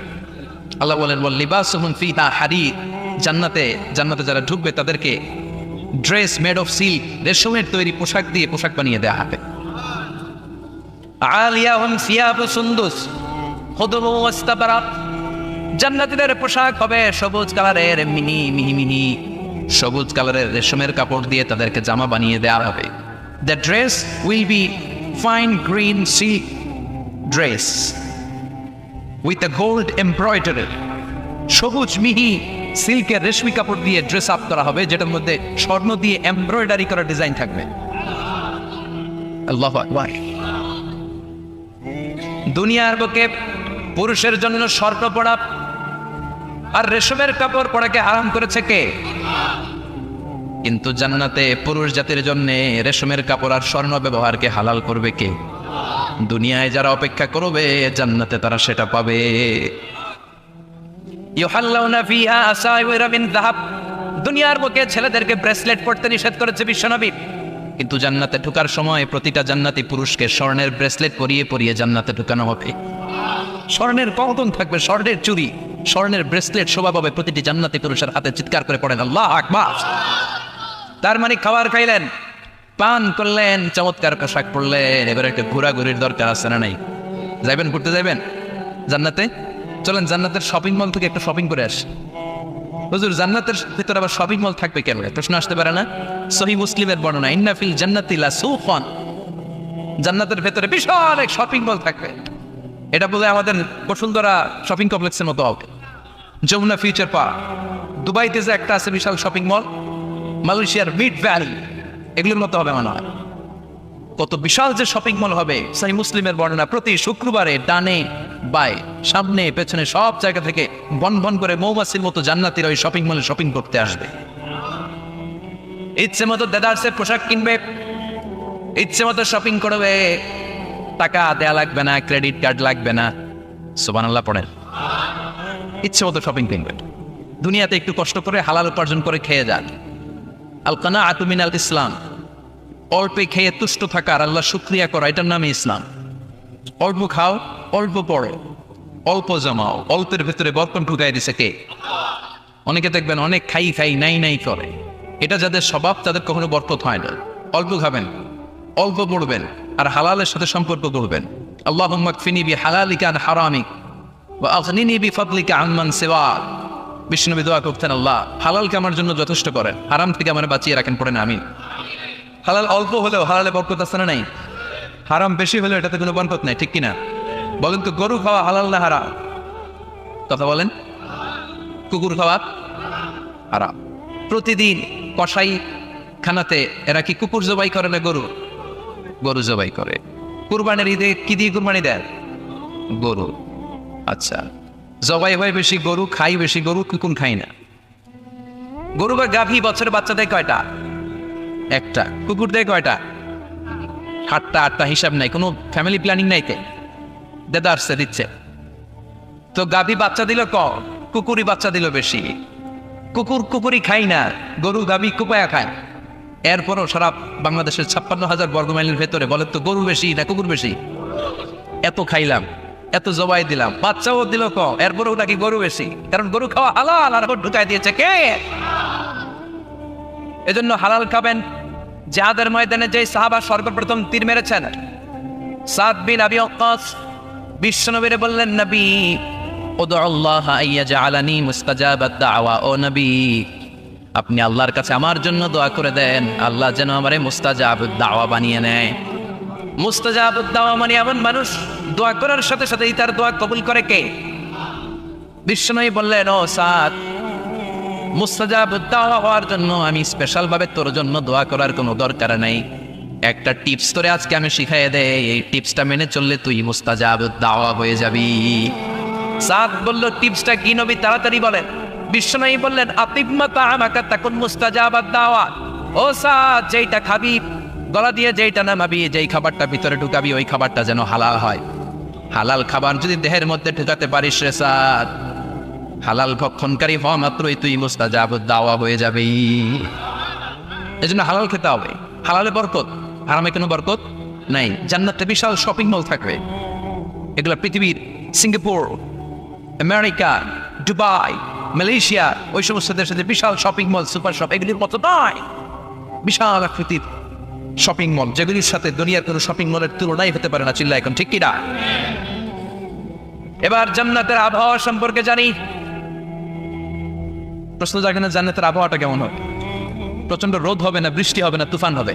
Speaker 1: আল্লাহ বলেন ওয়াল লিবাসুহুম ফিহা হারির, জান্নাতে যারা ঢুকবে তাদেরকে ড্রেস মেড অফ সিল্ক, রেশমের তৈরি পোশাক দিয়ে পোশাক বানিয়ে দেওয়া হবে। আলিয়াহুম সিয়াবু সুন্দুস খুদরু ওয়াস্তাবরাক, জান্নাতীদের পোশাক হবে সবুজ কালারের, মিহি সবুজ কালারের রেশমের কাপড় দিয়ে তাদেরকে জামা বানিয়ে দেওয়া হবে। The dress will be fine green silk dress with a gold embroidery, সবুজ মিহি সিল্কের রেশমি কাপড় দিয়ে ড্রেস আপ করা হবে, যেটার মধ্যে স্বর্ণ দিয়ে এমব্রয়ডারি করা ডিজাইন থাকবে। আল্লাহু আকবার। দুনিয়ার বুকে পুরুষের জন্য স্বর্ণ পরা আর রেশমের কাপড় পরাকে হারাম করেছে কে? কিন্তু জান্নাতে পুরুষ জাতির জন্য রেশমের কাপড় আর স্বর্ণ ব্যবহারকে হালাল করবে কে? দুনিয়ায় যারা অপেক্ষা করবে, জান্নাতে তারা সেটা পাবে। ইউহাল্লাউনা ফিহা আসাইওয়ারা মিন যাহাব, দুনিয়ার বুকে ছেলেদেরকে ব্রেসলেট পরতে নিষেধ করেছে বিশ্বনবী, কিন্তু জান্নাতে ঢোকার সময় প্রতিটা জান্নাতি পুরুষকে স্বর্ণের ব্রেসলেট পরিয়ে পরিয়ে জান্নাতে ঢোকানো হবে। স্বর্ণের কঙ্কন থাকবে, স্বর্ণের চুড়ি, স্বর্ণের ব্রেসলেট শোভা পাবে প্রতিটি জান্নাতি পুরুষের হাতে। চিৎকার করে পড়েন আল্লাহু আকবার। তার মানে খাবার খাইলেন, পান করলেন, চমৎকার পোশাক পরলেন, এবার একটা ঘোরাঘুরির দরকার আছে না নাই? যাইবেন, ঘুরতে যাইবেন জান্নাতে? চলেন জান্নাতের শপিং মল থেকে একটা শপিং করে আসি। হুজুর জান্নাতের ভিতরে আবার শপিং মল থাকবে কেন? প্রশ্ন আসতে পারে না? সহিহ মুসলিমের বর্ণনা, ইন্না ফিল জান্নাতি লাসুকান, জান্নাতের ভেতরে বিশাল এক শপিং মল থাকবে। এটা বলে আমাদের বসুন্ধরা শপিং কমপ্লেক্সের মতো হবে, যমুনা ফিউচার পার্ক, দুবাইতে যে একটা আছে বিশাল শপিং মল, মালয়েশিয়ার মিড ভ্যালি, এগুলোর মতো হবে মনে হয়। কত বিশাল যে শপিং মল হবে। সহিহ মুসলিমের বর্ণনা, প্রতি শুক্রবারে ডানে বাই সামনে পেছনে সব জায়গা থেকে বন বন করে মৌমাছির মতো জান্নাতীরা ওই শপিং মলে শপিং করতে আসবে। ইচ্ছে মতো দেদারসের পোশাক কিনবে, ইচ্ছে মতো শপিং করবে, টাকা দেয়া লাগবে না, ক্রেডিট কার্ড লাগবে না। সুবহানাল্লাহ পড়েন। ইচ্ছে মতো শপিং কিনবে। দুনিয়াতে একটু কষ্ট করে হালাল উপার্জন করে খেয়ে যান। আল কানাআতু মিনাল ইসলাম, অল্পে খেয়ে তুষ্ট থাকা আর আল্লাহ শুকরিয়া করা, এটার নামই ইসলাম। অল্প খাও, অল্প পড়ো, অল্প জমাও, অল্পের ভেতরে বরকত ঢুকাই দিছে কে? অনেকে দেখবেন অনেক খাই নাই করে, এটা যাদের স্বভাব তাদের কখনো বরকত হয় না। অল্প খাবেন, অল্প পড়বেন, আর হালালের সাথে সম্পর্ক করবেন। আল্লাহুম্মা কফিনি বিহালালিকা আন হারামিক ওয়া আগনিনি বিফাদলিকা আম্মান সিওয়াক। বিষ্ণুনবী দোয়া করতেন, আল্লাহ হালালকে আমার জন্য যথেষ্ট করেন, হারাম থেকে আমার বাঁচিয়ে রাখেন। পড়েন আমিন। হালাল অল্প হলেও হালালে বরকত আছে না নাই? হারাম বেশি হলেও এটাতে কোনো বরকত নাই, ঠিক কিনা? বলেন তো, গরু খাওয়া হালাল না হারাম? কথা বলেন। কুকুর খাওয়া হারাম। প্রতিদিন কসাই খানাতে এরা কি কুকুর জবাই করে না গরু? গরু জবাই করে। কুরবানির ঈদে কি দিয়ে কুরবানি দেয়? গরু। আচ্ছা, জবাই হয় বেশি গরু, খাই বেশি গরু, কুকুর খাই না। গরু বা গাভী বছরে বাচ্চা দেয় কয়টা? একটা। কুকুর দেয় কয়টা? 7টা 8টা, হিসাব নাই, কোনো ফ্যামিলি প্ল্যানিং নাই। দেদা আসছে দিচ্ছে। তো গাভী বাচ্চা দিল কম, কুকুরই বাচ্চা দিল বেশি। কুকুরই খাই না, গরু গাভী কুপায়া খায়। এরপরও সারা বাংলাদেশের 56,000 বর্গমাইলের ভেতরে বলেন তো গরু বেশি না কুকুর বেশি? এত খাইলাম, এত জবাই দিলাম, বাচ্চাও দিল কম, এরপরেও নাকি গরু বেশি। কারণ গরু খাওয়া হালাল, আর ঢুকাই দিয়েছে কে? এজন্য হালাল খাবেন। জিহাদের ময়দানে যে সাহাবা সর্বপ্রথম তীর মেরেছেন, সাদ বিন আবি ওয়াক্কাস, বিশ্বনবীরে বললেন, নবী উদউল্লাহ আইয়াজআলানি মুস্তাজাবাদ দাওয়া, ও নবী আপনি আল্লাহর কাছে আমার জন্য দোয়া করে দেন, আল্লাহ যেন আমারে মুস্তাজাবুদ দাওয়া বানিয়ে নেয়। মুস্তাজাবুদ দাওয়া মানে এমন মানুষ দোয়া করার সাথে সাথেই তার দোয়া কবুল করে কে? বিশ্বনবী বললেন, ও সাদ, মুস্তাজাবুদ দাওয়া হওয়ার জন্য আমি স্পেশাল ভাবে তোর জন্য দোয়া করার কোনো দরকার নাই। একটা টিপস তোরে আজকে আমি শিখাইয়ে দেই, এই টিপসটা মেনে চললে তুই মুস্তাজাবুদ দাওয়া হয়ে যাবি। সাদ বলল, টিপসটা কি নবী, তাড়াতাড়ি বলেন। বিশ্বনবী বললেন, আতিম্মা তাআমাকা তাকুন মুস্তাজাবাদ দাওয়া। ও সাদ, যেইটা খাবি গলা দিয়ে, যেইটা নামাবি, যেই খাবারটা ভিতরে ঢুকাবি, ওই খাবারটা যেন হালাল হয়। হালাল খাবার যদি দেহের মধ্যে ঢুকাতে পারিস রে সাদ, হালাল ভক্ষণকারী হওয়া মাত্রই তুই মুস্তাজাবুদ দাওয়া হয়ে যাবি। এজন্য হালাল খেতে হবে। হালালে বরকত, হারামে কোনো বরকত নাই। জান্নাতে বিশাল শপিং মল থাকবে, এগুলো পৃথিবীর সিঙ্গাপুর, আমেরিকা, দুবাই, মালয়েশিয়া, ওই সমস্ত দেশে বিশাল শপিং মল, সুপার শপ, এগুলির মতো নয়। বিশাল আকৃতির শপিং মল, যেগুলির সাথে দুনিয়ার কোনো শপিং মলের তুলনাই হতে পারে না। চিল্লা এখন ঠিক কিনা? এবার জান্নাতের আবহাওয়া সম্পর্কে জানি। প্রশ্ন জাগে না, জান্নাতের আবহাওয়াটা কেমন হবে? প্রচন্ড রোদ হবে না বৃষ্টি হবে না তুফান হবে?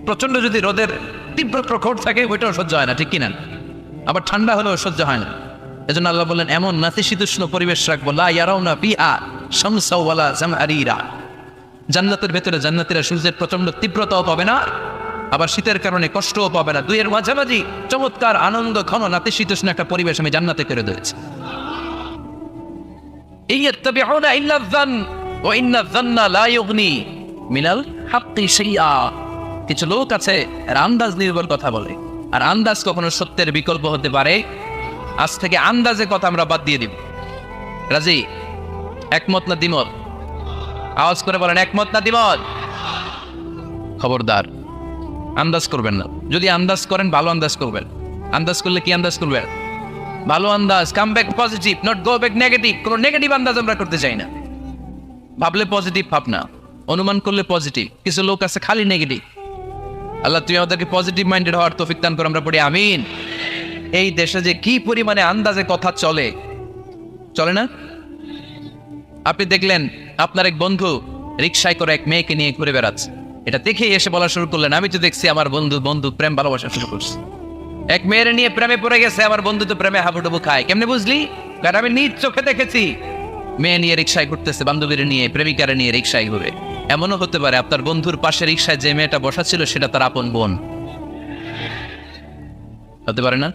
Speaker 1: প্রচন্ড যদি রোদের তীব্র প্রখর থাকে ওইটাও সহ্য হয় না, ঠিক কিনা? আবার ঠান্ডা হলেও সহ্য হয় না। এজন্য আল্লাহ বললেন, এমন নাতিশীতোষ্ণ পরিবেশ রাখবো, লা ইয়ারাউনা ফিহা শামসা ওয়ালা জামহারিরা। জান্নাতের ভেতরে জান্নাতীরা সূর্যের প্রচন্ড তীব্রতাও পাবে না, আবার শীতের কারণে কষ্টও পাবে না। দুইয়ের মাঝামাঝি চমৎকার আনন্দ ঘন নাতিশীতোষ্ণ একটা পরিবেশ আমি জান্নাতে করে দিয়েছি। ইয়াত্তাবিউনা ইল্লা যান ওয়া ইন্না যান্না লা ইউগনি মিনাল হাক্কি শাইআ। কিছু লোক আছে আর আন্দাজ নির্ভর কথা বলে, আর আন্দাজ কখনো সত্যের বিকল্প হতে পারে। আজ থেকে আন্দাজে কথা আমরা বাদ দিয়ে দিব। রাজি? একমত না দ্বিমত? আওয়াজ করে বলেন, একমত না দ্বিমত? খবরদার আন্দাজ করবেন না। যদি আন্দাজ করেন ভালো আন্দাজ করবেন। আন্দাজ করলে কি আন্দাজ করবেন? ভালো আন্দাজ। Come back positive, not go back negative. কোনো নেগেটিভ আন্দাজ আমরা করতে চাই না। ভাবলে পজিটিভ ভাবনা, অনুমান করলে পজিটিভ। কিছু লোক আছে খালি নেগেটিভ। আল্লাহ তুই আমাদেরকে পজিটিভ মাইন্ডেড হওয়ার তৌফিক দান করে, আমরা পড়ি আমিন। এই দেশে যে কি পরিমাণে আন্দাজে কথা চলে, চলে না? আপনি দেখলেন আপনার এক বন্ধু রিকশায় করে এক মেয়েকে নিয়ে ঘুরে বেড়াচ্ছে, এটা দেখেই এসে বলা শুরু করলেন, আমি তো দেখছি আমার বন্ধু প্রেম ভালোবাসা শুরু করছে, এক মেয়ের নিয়ে প্রেমে পড়ে গেছে, আমার বন্ধু তো প্রেমে হাবুডুবু খায়। কেমনে বুঝলি? কারণ আমি নিজ চোখে দেখেছি। মেয়ে নিয়ে রিকশায় ঘুরতেছে, বান্ধবীর নিয়ে, প্রেমিকারে নিয়ে রিকশায় ঘুরে। এমনও হতে পারে আপনার বন্ধুর পাশে রিকশায় যে মেয়েটা বসা ছিল সেটা তার আপন বোন, হতে পারে না?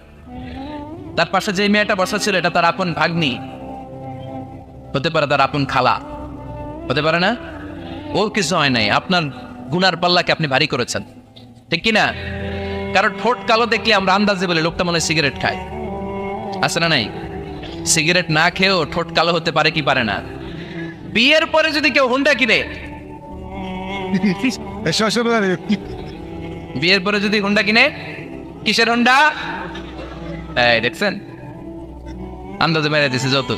Speaker 1: তার পাশে যে মেয়েটা বসা ছিল এটা তার আপন ভাগ্নি, হতে পারে তার আপন খালা, হতে পারে না? ও কিছু হয় নাই, আপনার গুনার পাল্লাকে আপনি ভারী করেছেন, ঠিক কিনা? কারণ ঠোঁট কালো দেখলে আমরা আন্দাজে বলি লোকটা মনে হয় সিগারেট খায়, আছে না নাই? সিগারেট না খেয়েও ঠোঁট কালো হতে পারে কি পারে না? বিয়ের পরে যদি কেউ হুন্ডা কিনে, বিয়ের পরে যদি হুন্ডা কিনে, কিসের হুন্ডা? এই দেখছেন, আন্দাজে মেরে দিছে যত।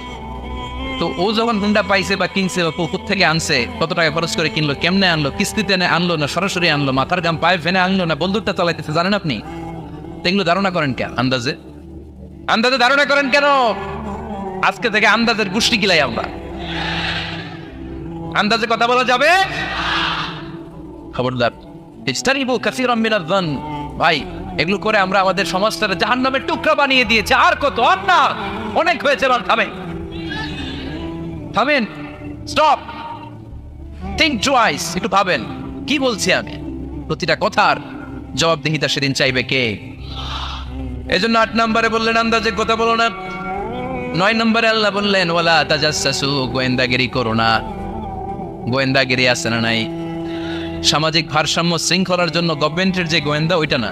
Speaker 1: তো ও যখন হুন্ডা পাইছে বা কিনছে বা পুকুর থেকে আনছে, কত টাকা খরচ করে কিনলো, কেমনে আনলো, কিস্তিতে আনলো না সরাসরি আনলো, মাথার গাম পায়ে ফেনে আনলো না বন্দুকটা চালাইতেছে, জানেন আপনি? এগুলো ধারণা করেন কেন? আন্দাজে ধারণা করেন কেন? আজকে থেকে আন্দাজের গোষ্ঠী গিলাই আমরা। আন্দাজে কথা বলা যাবে? খবরদার। ইজতানিবু কাসীরাম মিনাজ যান। ভাই, এগুলো করে আমরা আমাদের সমাজটাকে জাহান্নামের টুকরা বানিয়ে দিয়েছি। আর কত? আর না, অনেক হয়েছে। এবার থামেন, স্টপ, থিঙ্ক টুয়াইস। একটু ভাবেন কি বলছি আমি। প্রতিটা কথার জবাবদিহিতা সেদিন চাইবে কে? এই জন্য 8 নম্বরে বললেন আন্দাজে কথা বলো না। 9 নম্বরে আল্লাহ বললেন ওয়ালা তাজাসসু, গোয়েন্দাগিরি করো না। গোয়েন্দাগিরি আছে না নাই? সামাজিক ভারসাম্য শৃঙ্খলার জন্য গভর্নমেন্টের যে গোয়েন্দা ওইটা না,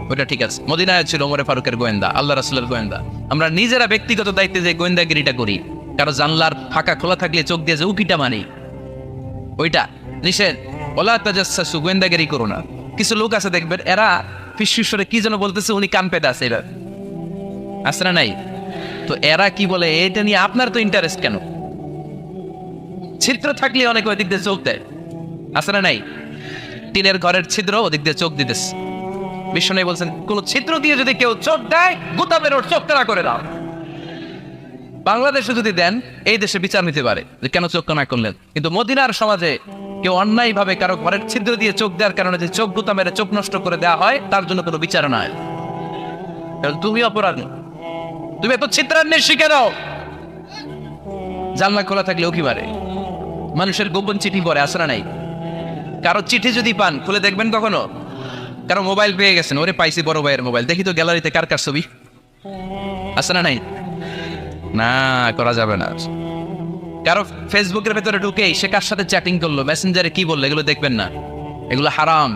Speaker 1: ওইটা ঠিক আছে। মদিনায় ছিল ওমরে ফারুকের গোয়েন্দা, আল্লাহ রাসূলের গোয়েন্দা। আমরা নিজেরা ব্যক্তিগত দায়িত্বে যে গোয়েন্দাগিরিটা করি, কারো জানলার ফাঁকা খোলা থাকলে চোখ দিয়ে যে উকিটা মানি, ওইটা নিষেধ। ওয়ালা তাজাসসু, গোয়েন্দাগিরি করো না। কিছু লোক আছে দেখবেন, এরা ফিসফিসরে কি যেন বলতেছে, উনি কান পেতে আছে, এরা আছে না নাই? তো এরা কি বলে এটা নিয়ে আপনার তো ইন্টারেস্ট কেন? ছিদ্র থাকলে অনেকে ওই দিক দিয়ে চোখ দেয়, আছে না নাই? টিনের ঘরের ছিদ্র, ওদিক দিয়ে চোখ দিতেছে। বিষ্ণু বলছেন কোন ছিদ্র দিয়ে যদি কেউ চোখ দেয়, গোটা বের ওর চোখ তারা করে দাও। বাংলাদেশে যদি দেন, এই দেশে বিচার নিতে পারে যে কেন চোখ কানা করলেন। কিন্তু মদিনার সমাজে কেউ অন্যায় ভাবে কারো ঘরের ছিদ্র দিয়ে চোখ দেওয়ার কারণে যে চোখ গোটা মেরে চোখ নষ্ট করে দেওয়া হয়, তার জন্য কোনো বিচার নয়। তুমি অপরাধী, তুমি এত ছিদ্রান্বেষী কেন? জানলা খোলা থাকলে উকি মারে, মানুষের গোপন চিঠি পড়ে, আছে না নাই? কারো চিঠি যদি পান, খুলে দেখবেন কখনো? কারো মোবাইল পেয়ে গেছেন, ওরে পাইছি বড় ভাইয়ের মোবাইল, দেখি তো গ্যালারিতে কার কার ছবি, আছে না নাই? না, করা যাবে না। কারো ফেসবুকের ভেতরে ঢুকে সে কার সাথে চ্যাটিং করলো, মেসেঞ্জারে কি বললো, এগুলো দেখবেন না, এগুলো হারাম।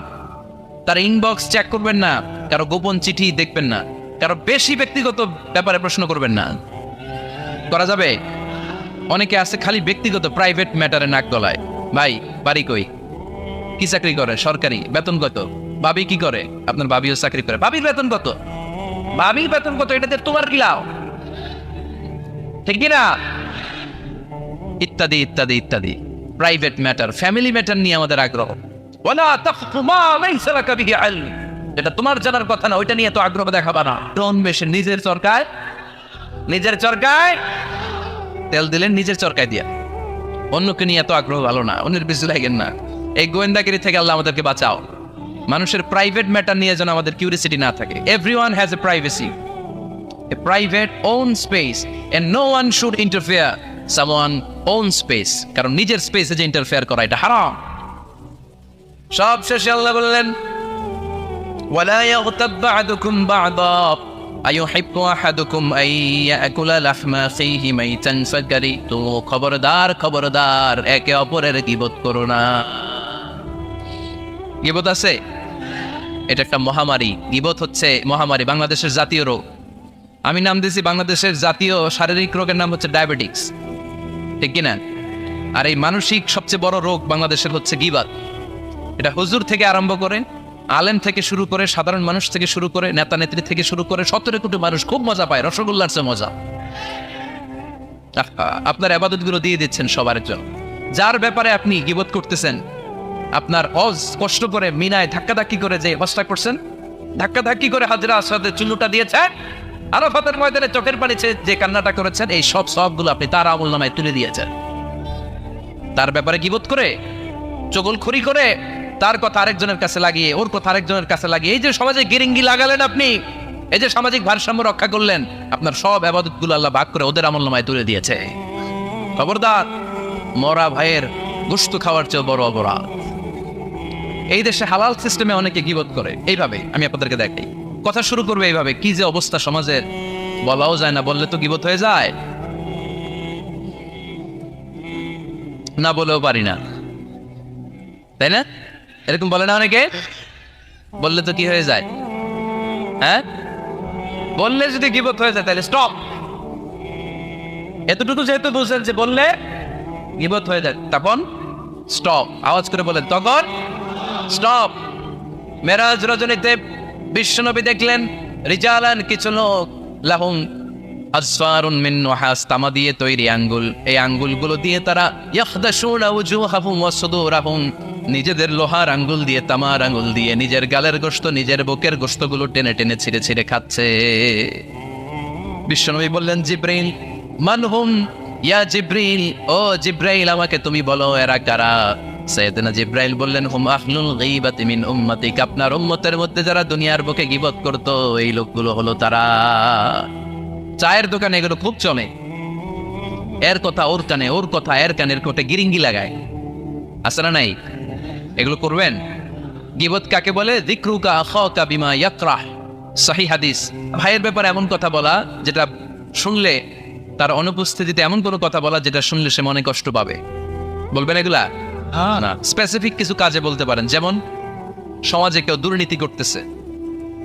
Speaker 1: তার ইনবক্স চেক করবেন না, কারো গোপন চিঠি দেখবেন না, কারো বেশি ব্যক্তিগত ব্যাপারে প্রশ্ন করবেন না। করা যাবে? অনেকে আছে খালি ব্যক্তিগত প্রাইভেট ম্যাটারে নাক গলায়। ভাই বাড়ি কই, কি চাকরি করে, সরকারি, বেতন কত? ভাবি কি করে? আপনার ভাবিও চাকরি করে, ভাবির বেতন কত? ভাবির বেতন কত? এটাতে তোমার কি লাভ? ঠিক না? ইত্যাদি ইত্যাদি ইত্যাদি প্রাইভেট ম্যাটার, ফ্যামিলি ম্যাটার নিয়ে আমাদের আগ্রহ। ওয়ালা তাখফু মা লাইসা লাকা বিহি ইলম, এটা তোমার জানার কথা না, ওইটা নিয়ে তো আগ্রহ দেখাবা না। ডন বেশে নিজের চরকায়, নিজের চরকায় তেল দিলেন, নিজের চরকায় দিয়া। অন্যকে নিয়ে এত আগ্রহ ভালো না, অন্যের পিছু লাগেন না। এই গোয়েন্দাগিরি থেকে আল্লাহ আমাদেরকে বাঁচাও। মানুষের প্রাইভেট ম্যাটার নিয়ে যেন আমাদের কিউরিসিটি না থাকে। Everyone has a privacy, a private own space, and no one should interfere someone own space, কারণ নিজের স্পেসে যে ইন্টারফেয়ার করা এটা হারাম। সব শেষে আল্লাহ বললেন ওয়ালা ইয়াগতাব বা'দুকুম বা'দা আইয়ুহিব্বু আহাদুকুম আন ইয়াকুলা লাহমা আখিহি মাইতান ফাকারিতু, খবরদার খবরদার, একে অপরের গীবত করো না। গীবত আছে, এটা একটা মহামারী। গীবত হচ্ছে মহামারী, বাংলাদেশের জাতীয় রোগ। আমি নাম দিয়েছি বাংলাদেশের জাতীয় শারীরিক রোগের নাম হচ্ছে ডায়াবেটিক্স, ঠিক কিনা? আর এই মানসিক সবচেয়ে বড় রোগ বাংলাদেশের হচ্ছে গীবত। এটা হুজুর থেকে আরম্ভ করে, আলেম থেকে শুরু করে, সাধারণ মানুষ থেকে শুরু করে, নেতা নেত্রী থেকে শুরু করে 17 কোটি মানুষ খুব মজা পায়, রসগোল্লার চেয়ে মজা। আপনার ইবাদতগুলো দিয়ে দিচ্ছেন সবার জন্য। যার ব্যাপারে আপনি গীবত করতেছেন, আপনার হজ কষ্ট করে মিনায় ধাক্কাধাক্কি করে যে হজটা করছেন, ধাক্কাধাক্কি করে হাজরা আসওয়াদের চুল্লুটা দিয়েছেন, আরাফাতের ময়দানে চোখের পানি যে কান্নাটা করেছেন, এই সব সবগুলো আপনি তার আমলনামায় তুলে দিয়েছেন। তার ব্যাপারে গীবত করে, চগলখড়ি করে, তার কথা আরেকজনের কাছে লাগিয়ে, ওর কথা আরেকজনের কাছে লাগিয়ে, এই যে সমাজে গিরিঙ্গি লাগালেন আপনি, এই যে সামাজিক ভারসাম্য রক্ষা করলেন, আপনার সব ইবাদতগুলো আল্লাহ ভাগ করে ওদের আমলনামায় তুলে দিয়েছে। খবরদার, মরা ভাইয়ের গোশত খাওয়ার চেয়ে বড় অপরাধ। এই দেশে হালাল সিস্টেমে অনেকে গীবত করে এইভাবে, আমি আপনাদেরকে দেখাই। কথা শুরু করবে এইভাবে, কি যে অবস্থা সমাজের, বলাও যায় না, বললে তো গীবত হয়ে যায়, না বলেও পারি না, তাই না? এরকম বলে না অনেকে? বললে তো কি হয়ে যায়? হ্যাঁ, বললে যদি গীবত হয়ে যায় তাহলে স্টপ। এতটুকু যেহেতু বুঝলেন যে বললে গীবত হয়ে যায়, তখন স্টপ। আওয়াজ করে বলেন তখন স্টপ। মেরাজ রজনীতে বিশ্বনবী দেখলেন রিজালান, কিছু লোক, লাহুম আসফারুন মিন নুহাস, তামা দিয়ে তৈরি আঙ্গুল, এই আঙ্গুলগুলো দিয়ে তারা ইয়াখদাশুনা উজুহাহুম ওয়া সুদুরাহুম, নিজেদের লোহার আঙ্গুল দিয়ে, তামার আঙ্গুল দিয়ে নিজের গালের গোশত, নিজের বুকের গোশতগুলো টেনে টেনে ছিঁড়ে ছিঁড়ে খাচ্ছে। বিশ্বনবী বললেন জিব্রাইল, মানহুম ইয়া জিব্রাইল, ও জিব্রাইল আমাকে তুমি বলো এরা কারা? সাইয়েদনা জিব্রাইল বললেন হুম আহলুল গীবাতি মিন উম্মতিক, আপনার উম্মতের মধ্যে যারা দুনিয়ার বুকে গীবত করতো, এই লোকগুলো হলো তারা। চায়ের দোকানে এগুলো খুব চলে, এর কথা ওর কানে, ওর কথা এর কানের কোটে গিরিঙ্গি লাগায়, আছে না নাই? এগুলো করবেন। গীবত কাকে বলে? যিকরুকা আখাকা বিমা ইয়াকরাহ, সহিহ হাদিস। ভাইয়ের ব্যাপারে এমন কথা বলা যেটা শুনলে, তার অনুপস্থিতিতে এমন কোনো কথা বলা যেটা শুনলে সে মনে কষ্ট পাবে, বলবেন এগুলা? না, স্পেসিফিক কিছু কাজে বলতে পারেন। যেমন সমাজে কেউ দুর্নীতি করতেছে,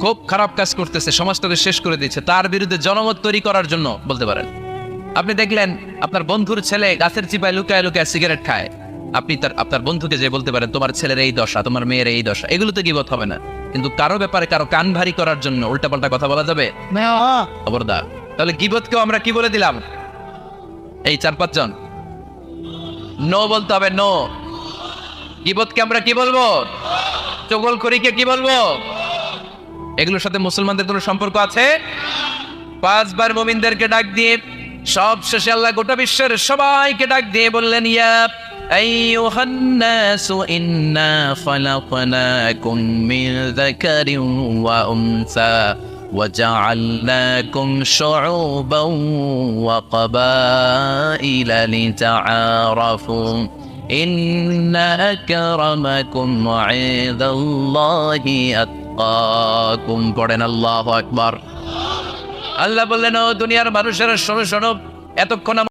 Speaker 1: খুব খারাপ কাজ করতেছে, সমাজটাকে শেষ করে দিচ্ছে, তার বিরুদ্ধে জনমত তৈরি করার জন্য বলতে পারেন। আপনি দেখলেন আপনার বন্ধুর ছেলে গাছের চিপায় লুকায় লুকায় সিগারেট খায়, আপনি আপনার বন্ধুকে যে বলতে পারেন তোমার ছেলের এই দশা, তোমার মেয়ের এই দশা। এগুলো তো গীবত হবে না, কিন্তু কারো ব্যাপারে কারো কান ভারী করার জন্য উল্টাপাল্টা কথা বলা যাবে? খবরদার। তাহলে গীবতকেও আমরা কি বলে দিলাম? এই 4-5 জন নো বলতে হবে, নো। গীবতকে আমরা কি বলবো? চগলখড়িকে কি বলবো? এগুলোর সাথে মুসলমানদের কোনো সম্পর্ক আছে? 5 বার মুমিনদেরকে ডাক দিয়ে সব শেষে আল্লাহ গোটা বিশ্বের সবাইকে ডাক দিয়ে বললেন, ইয়া আইয়ুহান নাসু ইন্না খালাকনাকুম মিন যাকারিন ওয়া উনসা ওয়া জাআলনাকুম শুউবান ওয়া কাবাইলা লিতাআরাফু ইন্না আকরামাকুম ইনদাল্লাহি আতকাকুম। পড়েন আল্লাহু আকবার। আল্লাহ বললেন, ও দুনিয়ার মানুষেরা শোনো শোনো, এতক্ষণ